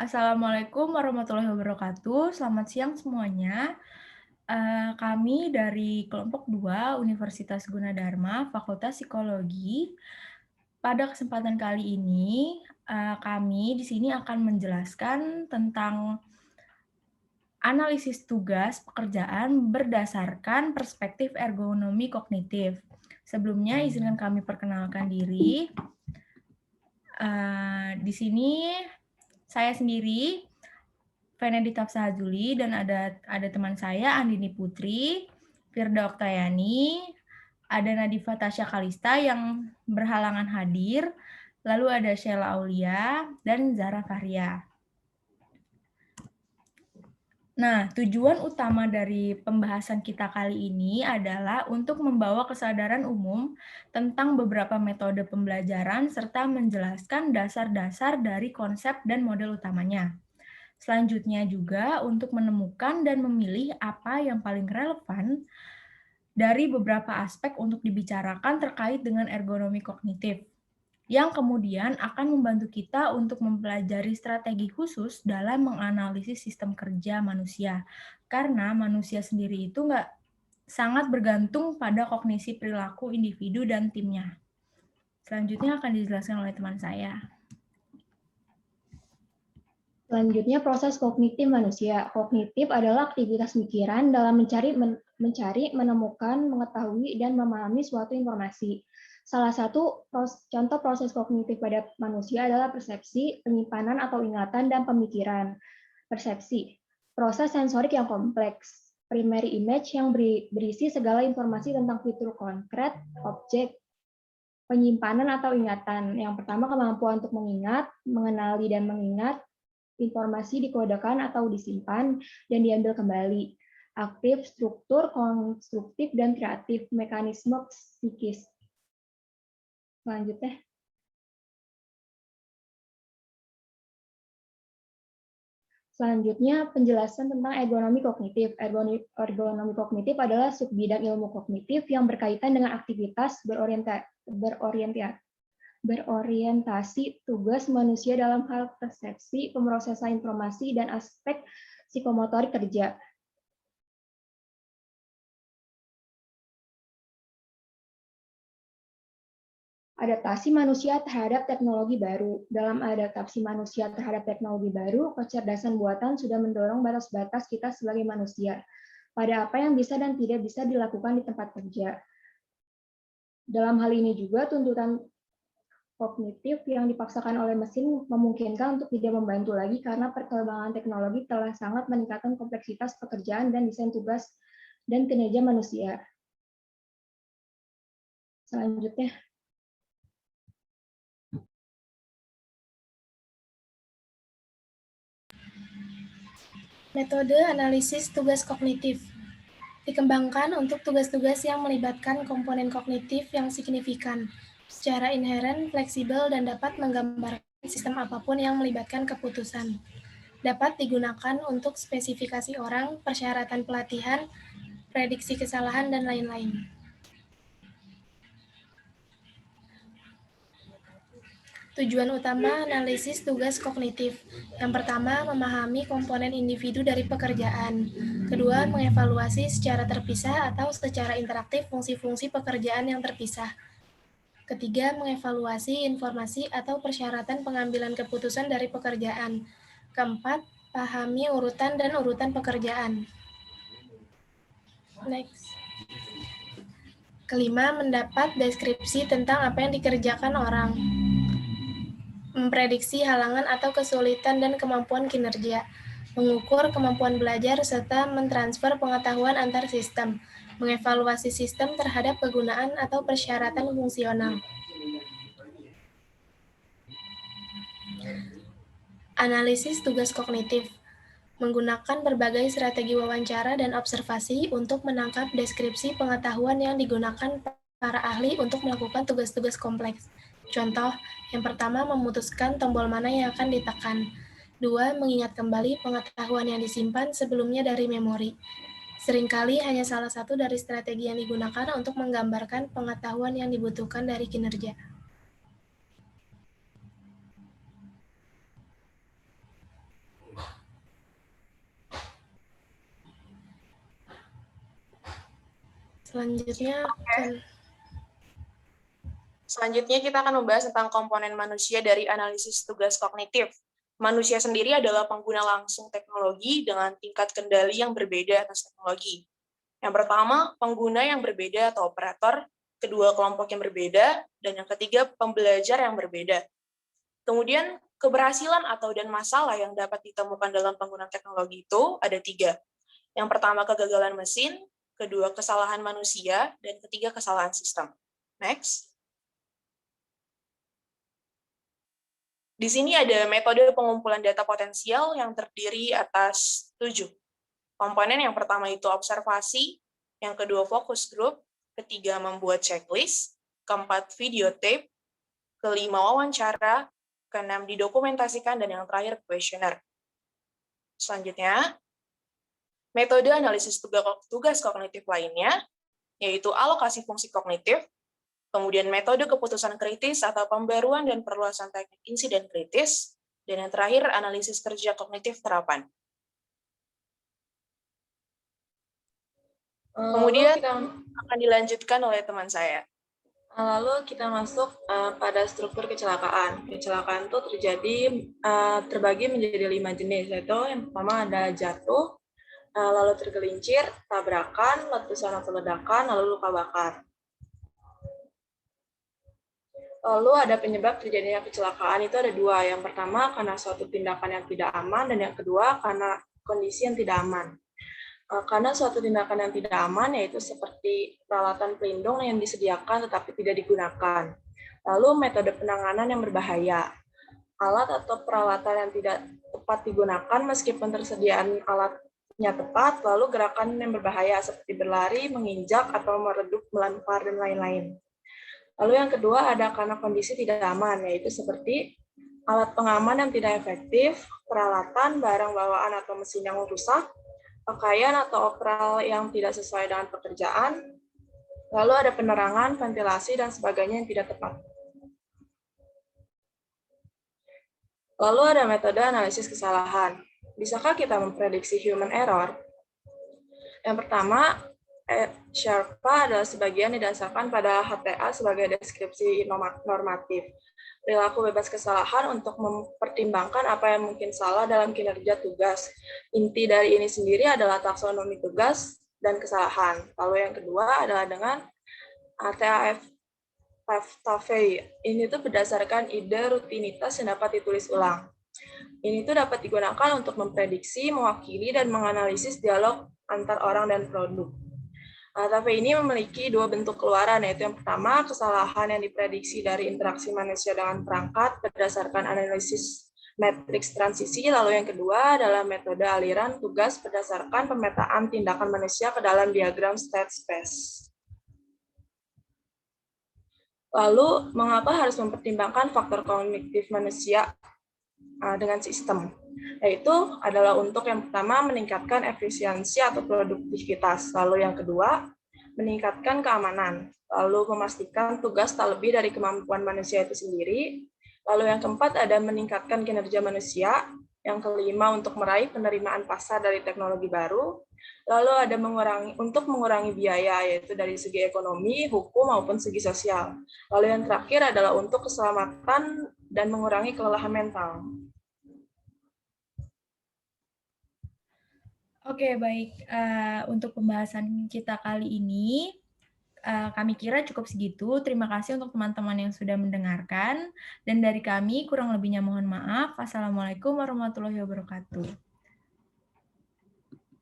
Assalamualaikum warahmatullahi wabarakatuh. Selamat siang semuanya. Kami dari kelompok 2 Universitas Gunadarma, Fakultas Psikologi. Pada kesempatan kali ini, kami di sini akan menjelaskan tentang analisis tugas pekerjaan berdasarkan perspektif ergonomi kognitif. Sebelumnya, izinkan kami perkenalkan diri. Di sini saya sendiri, Venedita Sahajuli, dan ada teman saya Andini Putri, Firda Oktayani, ada Nadifa Tasya Kalista yang berhalangan hadir, lalu ada Sheila Aulia dan Zara Fahria. Nah, tujuan utama dari pembahasan kita kali ini adalah untuk membawa kesadaran umum tentang beberapa metode pembelajaran serta menjelaskan dasar-dasar dari konsep dan model utamanya. Selanjutnya juga untuk menemukan dan memilih apa yang paling relevan dari beberapa aspek untuk dibicarakan terkait dengan ergonomi kognitif, yang kemudian akan membantu kita untuk mempelajari strategi khusus dalam menganalisis sistem kerja manusia. Karena manusia sendiri itu sangat bergantung pada kognisi perilaku individu dan timnya. Selanjutnya akan dijelaskan oleh teman saya. Selanjutnya, proses kognitif manusia. Kognitif adalah aktivitas pikiran dalam mencari, menemukan, mengetahui, dan memahami suatu informasi. Salah satu contoh proses kognitif pada manusia adalah persepsi, penyimpanan atau ingatan, dan pemikiran. Persepsi, proses sensorik yang kompleks. Primary image yang berisi segala informasi tentang fitur konkret, objek, penyimpanan atau ingatan. Yang pertama, kemampuan untuk mengingat, mengenali dan mengingat. Informasi dikodekan atau disimpan dan diambil kembali. Aktif, struktur, konstruktif, dan kreatif, mekanisme psikis. Selanjutnya. Selanjutnya, penjelasan tentang ergonomi kognitif. Ergonomi kognitif adalah subbidang ilmu kognitif yang berkaitan dengan aktivitas berorientasi tugas manusia dalam hal persepsi, pemrosesan informasi, dan aspek psikomotorik kerja. Adaptasi manusia terhadap teknologi baru. Dalam adaptasi manusia terhadap teknologi baru, kecerdasan buatan sudah mendorong batas-batas kita sebagai manusia pada apa yang bisa dan tidak bisa dilakukan di tempat kerja. Dalam hal ini juga tuntutan kognitif yang dipaksakan oleh mesin memungkinkan untuk tidak membantu lagi karena perkembangan teknologi telah sangat meningkatkan kompleksitas pekerjaan dan desain tugas dan kinerja manusia. Selanjutnya. Metode analisis tugas kognitif dikembangkan untuk tugas-tugas yang melibatkan komponen kognitif yang signifikan, secara inheren, fleksibel, dan dapat menggambarkan sistem apapun yang melibatkan keputusan. Dapat digunakan untuk spesifikasi orang, persyaratan pelatihan, prediksi kesalahan, dan lain-lain. Tujuan utama analisis tugas kognitif. Yang pertama, memahami komponen individu dari pekerjaan. Kedua, mengevaluasi secara terpisah atau secara interaktif fungsi-fungsi pekerjaan yang terpisah. Ketiga, mengevaluasi informasi atau persyaratan pengambilan keputusan dari pekerjaan. Keempat, pahami urutan dan urutan pekerjaan. Next. Kelima, mendapat deskripsi tentang apa yang dikerjakan orang. Memprediksi halangan atau kesulitan dan kemampuan kinerja, mengukur kemampuan belajar, serta mentransfer pengetahuan antar sistem, mengevaluasi sistem terhadap kegunaan atau persyaratan fungsional. Analisis tugas kognitif menggunakan berbagai strategi wawancara dan observasi untuk menangkap deskripsi pengetahuan yang digunakan para ahli untuk melakukan tugas-tugas kompleks. Contoh, yang pertama memutuskan tombol mana yang akan ditekan. 2. Mengingat kembali pengetahuan yang disimpan sebelumnya dari memori. Seringkali hanya salah satu dari strategi yang digunakan untuk menggambarkan pengetahuan yang dibutuhkan dari kinerja. Selanjutnya kita akan membahas tentang komponen manusia dari analisis tugas kognitif. Manusia sendiri adalah pengguna langsung teknologi dengan tingkat kendali yang berbeda atas teknologi. Yang pertama, pengguna yang berbeda atau operator, kedua kelompok yang berbeda, dan yang ketiga, pembelajar yang berbeda. Kemudian, keberhasilan dan masalah yang dapat ditemukan dalam penggunaan teknologi itu ada 3. Yang pertama, kegagalan mesin, kedua, kesalahan manusia, dan ketiga, kesalahan sistem. Next. Di sini ada metode pengumpulan data potensial yang terdiri atas 7. Komponen yang pertama itu observasi, yang kedua fokus group, ketiga membuat checklist, keempat videotape, kelima wawancara, keenam didokumentasikan, dan yang terakhir kuesioner. Selanjutnya, metode analisis tugas kognitif lainnya, yaitu alokasi fungsi kognitif, kemudian metode keputusan kritis atau pembaruan dan perluasan teknik insiden kritis, dan yang terakhir analisis kerja kognitif terapan. Kemudian akan dilanjutkan oleh teman saya. Lalu kita masuk pada struktur kecelakaan. Kecelakaan itu terbagi menjadi 5 jenis, yaitu yang pertama ada jatuh, lalu tergelincir, tabrakan, letusan atau ledakan, lalu luka bakar. Lalu ada penyebab terjadinya kecelakaan itu ada 2. Yang pertama karena suatu tindakan yang tidak aman, dan yang kedua karena kondisi yang tidak aman. Karena suatu tindakan yang tidak aman yaitu seperti peralatan pelindung yang disediakan tetapi tidak digunakan. Lalu metode penanganan yang berbahaya. Alat atau peralatan yang tidak tepat digunakan meskipun tersediaan alatnya tepat, lalu gerakan yang berbahaya seperti berlari, menginjak, atau meredup, melempar, dan lain-lain. Lalu yang kedua ada karena kondisi tidak aman, yaitu seperti alat pengaman yang tidak efektif, peralatan, barang bawaan atau mesin yang rusak, pakaian atau operal yang tidak sesuai dengan pekerjaan, lalu ada penerangan, ventilasi, dan sebagainya yang tidak tepat. Lalu ada metode analisis kesalahan. Bisakah kita memprediksi human error? Yang pertama, Sherpa adalah sebagian didasarkan pada HTA sebagai deskripsi normatif. Perilaku bebas kesalahan untuk mempertimbangkan apa yang mungkin salah dalam kinerja tugas. Inti dari ini sendiri adalah taksonomi tugas dan kesalahan. Lalu yang kedua adalah dengan HTA-FTAFE. Ini tuh berdasarkan ide rutinitas yang dapat ditulis ulang. Ini tuh dapat digunakan untuk memprediksi, mewakili, dan menganalisis dialog antar orang dan produk. HTAFE ini memiliki 2 bentuk keluaran, yaitu yang pertama, kesalahan yang diprediksi dari interaksi manusia dengan perangkat berdasarkan analisis matriks transisi, lalu yang kedua adalah metode aliran tugas berdasarkan pemetaan tindakan manusia ke dalam diagram state space. Lalu, mengapa harus mempertimbangkan faktor kognitif manusia dengan sistem? Yaitu adalah untuk yang pertama meningkatkan efisiensi atau produktivitas, lalu yang kedua meningkatkan keamanan, lalu memastikan tugas tak lebih dari kemampuan manusia itu sendiri, lalu yang keempat ada meningkatkan kinerja manusia, yang kelima untuk meraih penerimaan pasar dari teknologi baru, lalu ada mengurangi biaya yaitu dari segi ekonomi, hukum maupun segi sosial, lalu yang terakhir adalah untuk keselamatan dan mengurangi kelelahan mental. Oke, baik. Untuk pembahasan kita kali ini, kami kira cukup segitu. Terima kasih untuk teman-teman yang sudah mendengarkan. Dan dari kami, kurang lebihnya mohon maaf. Wassalamualaikum warahmatullahi wabarakatuh.